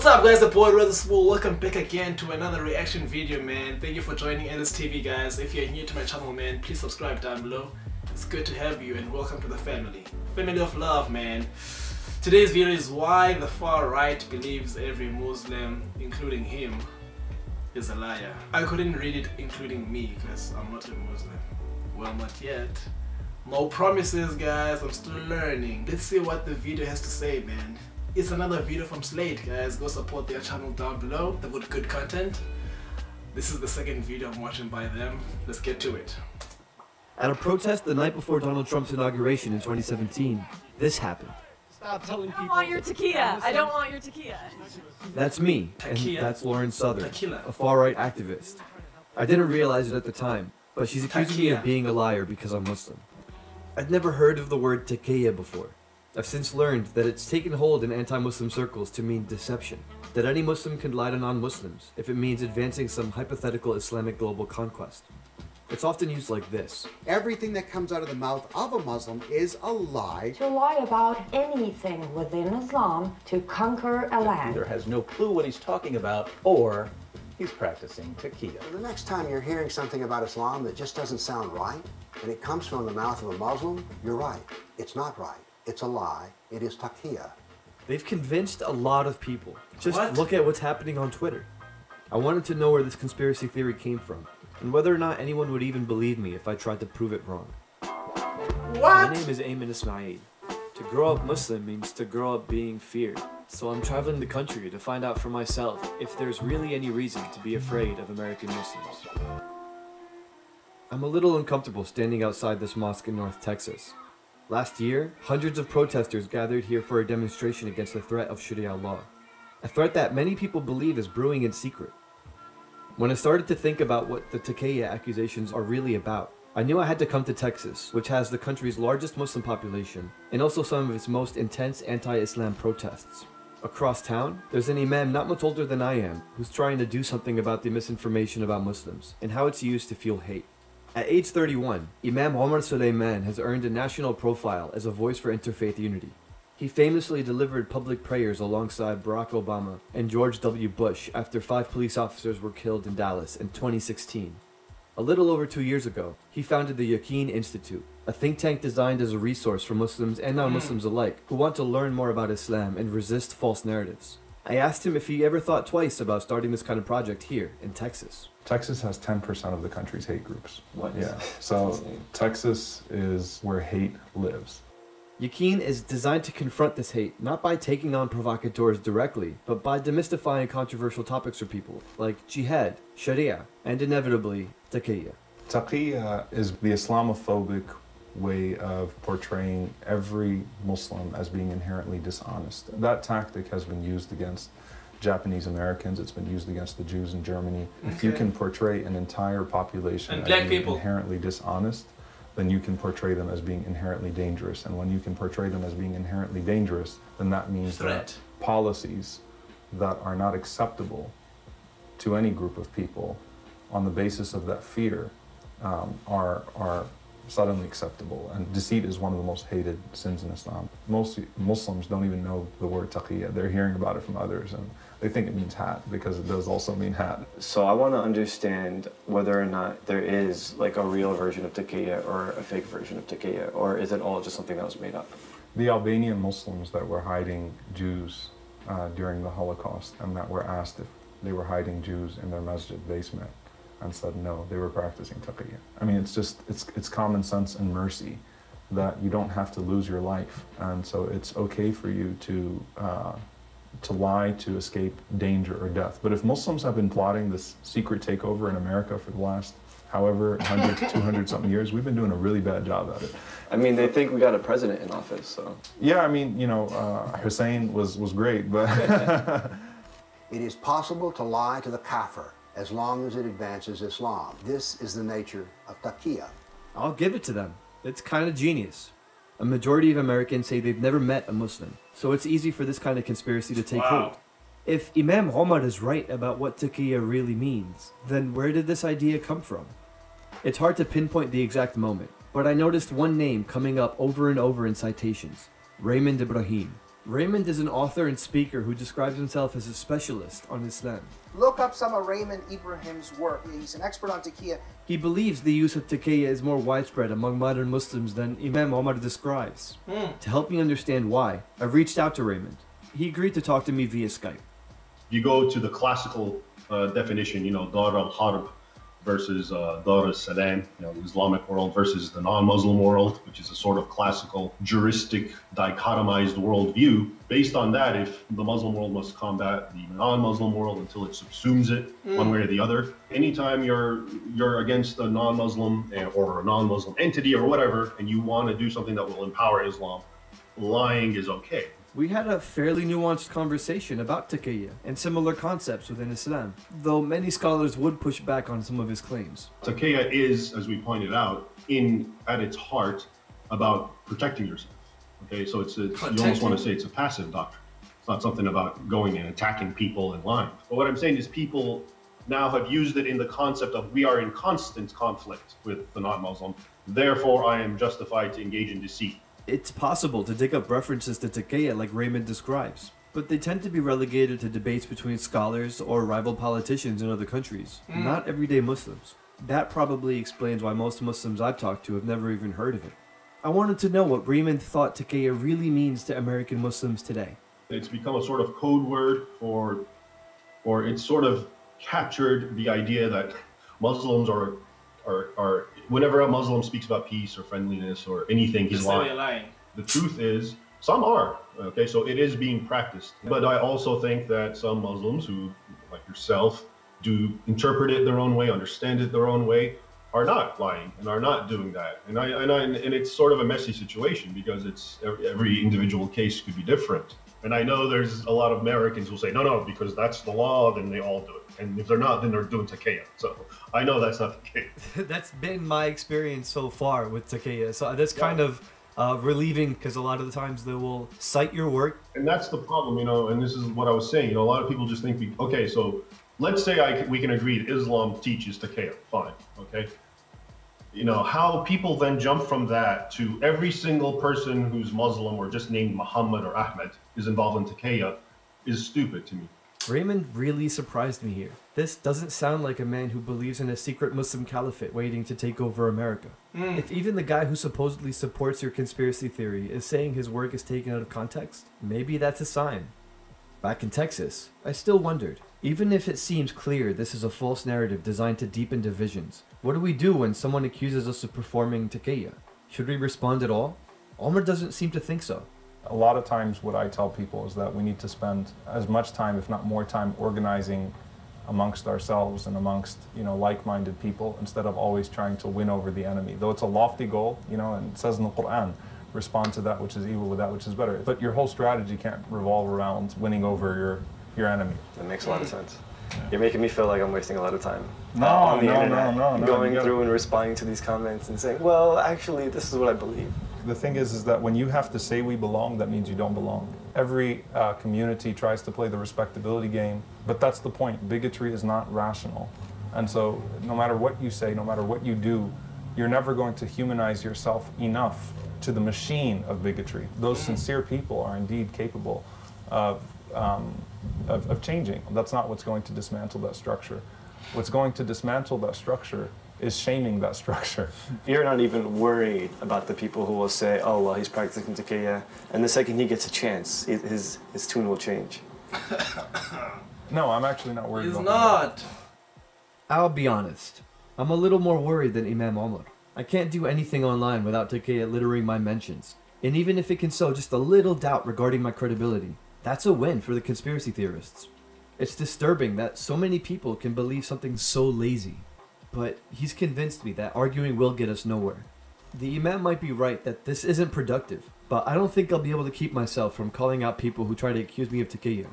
What's up guys, the boy Rather Small. Welcome back again to another reaction video, man. Thank you for joining LSTV, guys. If you're new to my channel, man, please subscribe down below. It's good to have you and welcome to the family of love, man. Today's video is why the far right believes every Muslim, including him, is a liar. I couldn't read it including me because I'm not a Muslim. Well, not yet. No promises, guys. I'm still learning. Let's see what the video has to say, man. It's another video from Slate, guys. Go support their channel down below. They've got good content. This is the second video I'm watching by them. Let's get to it. At a protest the night before Donald Trump's inauguration in 2017, this happened. Stop telling people. I don't want your Takeya. I don't want your Takeya. That's me, Takeya? and that's Lauren Southern, Takeya. a far-right activist. I didn't realize it at the time, but she's accusing me of being a liar because I'm Muslim. I'd never heard of the word Takeya before. I've since learned that it's taken hold in anti-Muslim circles to mean deception. That any Muslim can lie to non-Muslims if it means advancing some hypothetical Islamic global conquest. It's often used like this. Everything that comes out of the mouth of a Muslim is a lie. To lie about anything within Islam to conquer a land. Either has no clue what he's talking about, or he's practicing Takeya. The next time you're hearing something about Islam that just doesn't sound right, and it comes from the mouth of a Muslim, you're right. It's not right. It's a lie. It is Takeya. They've convinced a lot of people. Just What? look at what's happening on Twitter. I wanted to know where this conspiracy theory came from, and whether or not anyone would even believe me if I tried to prove it wrong. What? My name is Imam Ismail. To grow up Muslim means to grow up being feared. So I'm traveling the country to find out for myself if there's really any reason to be afraid of American Muslims. I'm a little uncomfortable standing outside this mosque in North Texas. Last year, hundreds of protesters gathered here for a demonstration against the threat of Sharia law. A threat that many people believe is brewing in secret. When I started to think about what the Takeya accusations are really about, I knew I had to come to Texas, which has the country's largest Muslim population, and also some of its most intense anti-Islam protests. Across town, there's an imam not much older than I am, who's trying to do something about the misinformation about Muslims, and how it's used to fuel hate. At age 31, Imam Omar Suleiman has earned a national profile as a voice for interfaith unity. He famously delivered public prayers alongside Barack Obama and George W. Bush after 5 police officers were killed in Dallas in 2016. A little over 2 years ago, he founded the Yaqeen Institute, a think tank designed as a resource for Muslims and non-Muslims alike who want to learn more about Islam and resist false narratives. I asked him if he ever thought twice about starting this kind of project here in Texas. Texas has 10% of the country's hate groups. What? Yeah, so Texas is where hate lives. Yaqeen is designed to confront this hate, not by taking on provocateurs directly, but by demystifying controversial topics for people, like jihad, sharia, and inevitably, Takeya. Takeya is the Islamophobic way of portraying every Muslim as being inherently dishonest. That tactic has been used against Japanese Americans, it's been used against the Jews in Germany. Okay. If you can portray an entire population and as black being people inherently dishonest, then you can portray them as being inherently dangerous. And when you can portray them as being inherently dangerous, then that means that policies that are not acceptable to any group of people on the basis of that fear are suddenly acceptable. And deceit is one of the most hated sins in Islam. Most Muslims don't even know the word Takeya. They're hearing about it from others and they think it means hat because it does also mean hat. So I want to understand whether or not there is like a real version of Takeya or a fake version of Takeya, or is it all just something that was made up? The Albanian Muslims that were hiding Jews during the Holocaust and that were asked if they were hiding Jews in their masjid basement and said no, they were practicing Takeya. I mean, it's common sense and mercy that you don't have to lose your life, and so it's okay for you to lie to escape danger or death. But if Muslims have been plotting this secret takeover in America for the last however 100, 200 something years, we've been doing a really bad job at it. I mean, they think we got a president in office, so. Yeah, I mean, you know, Hussein was great, but. It is possible to lie to the kafir as long as it advances Islam. This is the nature of Takeya. I'll give it to them. It's kind of genius. A majority of Americans say they've never met a Muslim, so it's easy for this kind of conspiracy to take hold. If Imam Omar is right about what Takeya really means, then where did this idea come from? It's hard to pinpoint the exact moment, but I noticed one name coming up over and over in citations: Raymond Ibrahim. Raymond is an author and speaker who describes himself as a specialist on Islam. Look up some of Raymond Ibrahim's work. He's an expert on Takeya. He believes the use of Takeya is more widespread among modern Muslims than Imam Omar describes. To help me understand why, I've reached out to Raymond. He agreed to talk to me via Skype. You go to the classical definition, Dar al-Harb versus Dar al-Salam, the Islamic world versus the non-Muslim world, which is a sort of classical juristic dichotomized worldview. Based on that, if the Muslim world must combat the non-Muslim world until it subsumes it one way or the other, anytime you're against a non-Muslim or a non-Muslim entity or whatever, and you want to do something that will empower Islam, lying is okay. We had a fairly nuanced conversation about Takeya and similar concepts within Islam, though many scholars would push back on some of his claims. Takeya is, as we pointed out, at its heart about protecting yourself. Okay, so you almost want to say it's a passive doctrine. It's not something about going and attacking people and lying. But what I'm saying is people now have used it in the concept of we are in constant conflict with the non-Muslim, therefore I am justified to engage in deceit. It's possible to dig up references to Takeya like Raymond describes, but they tend to be relegated to debates between scholars or rival politicians in other countries, not everyday Muslims. That probably explains why most Muslims I've talked to have never even heard of it. I wanted to know what Raymond thought Takeya really means to American Muslims today. It's become a sort of code word or it's sort of captured the idea that Muslims are whenever a Muslim speaks about peace or friendliness or anything, he's lying. The truth is, some are, okay, so it is being practiced. But I also think that some Muslims who, like yourself, do interpret it their own way, understand it their own way, are not lying and are not doing that. And it's sort of a messy situation because every individual case could be different. And I know there's a lot of Americans who say, no, because that's the law, then they all do it. And if they're not, then they're doing Takeya. So I know that's not the case. That's been my experience so far with Takeya. So that's kind of relieving because a lot of the times they will cite your work. And that's the problem, and this is what I was saying. A lot of people just think, okay, so let's say we can agree that Islam teaches Takeya. Fine, okay? How people then jump from that to every single person who's Muslim or just named Muhammad or Ahmed is involved in Takeya is stupid to me. Raymond really surprised me here. This doesn't sound like a man who believes in a secret Muslim caliphate waiting to take over America. If even the guy who supposedly supports your conspiracy theory is saying his work is taken out of context, maybe that's a sign. Back in Texas, I still wondered, even if it seems clear this is a false narrative designed to deepen divisions, what do we do when someone accuses us of performing Takeya? Should we respond at all? Omar doesn't seem to think so. A lot of times what I tell people is that we need to spend as much time, if not more time, organizing amongst ourselves and amongst, like-minded people instead of always trying to win over the enemy. Though it's a lofty goal, and it says in the Quran, respond to that which is evil with that which is better. But your whole strategy can't revolve around winning over your enemy. That makes a lot of sense. You're making me feel like I'm wasting a lot of time on the internet, no, going through and responding to these comments and saying, well, actually, this is what I believe. The thing is that when you have to say we belong, that means you don't belong. Every community tries to play the respectability game, but that's the point. Bigotry is not rational. And so no matter what you say, no matter what you do, you're never going to humanize yourself enough to the machine of bigotry. Those sincere people are indeed capable of changing. That's not what's going to dismantle that structure. What's going to dismantle that structure is shaming that structure. You're not even worried about the people who will say, oh, well, he's practicing Takeya, and the second he gets a chance, his tune will change. No, I'm actually not worried He's about not. I'll be honest. I'm a little more worried than Imam Omar. I can't do anything online without Takeya littering my mentions. And even if it can sow just a little doubt regarding my credibility, that's a win for the conspiracy theorists. It's disturbing that so many people can believe something so lazy. But he's convinced me that arguing will get us nowhere. The Imam might be right that this isn't productive, but I don't think I'll be able to keep myself from calling out people who try to accuse me of Takeya.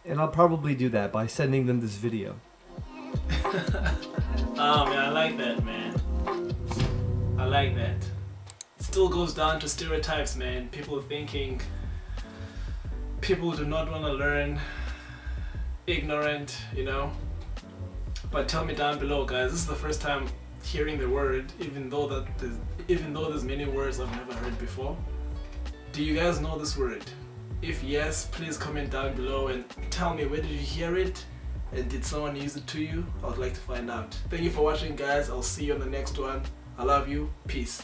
And I'll probably do that by sending them this video. Oh man, I like that, man. I like that. It still goes down to stereotypes, man. People thinking people do not want to learn, ignorant, But tell me down below, guys, this is the first time hearing the word, even though there's many words I've never heard before. Do you guys know this word? If yes, please comment down below and tell me, where did you hear it? And did someone use it to you? I would like to find out. Thank you for watching, guys. I'll see you on the next one. I love you. Peace.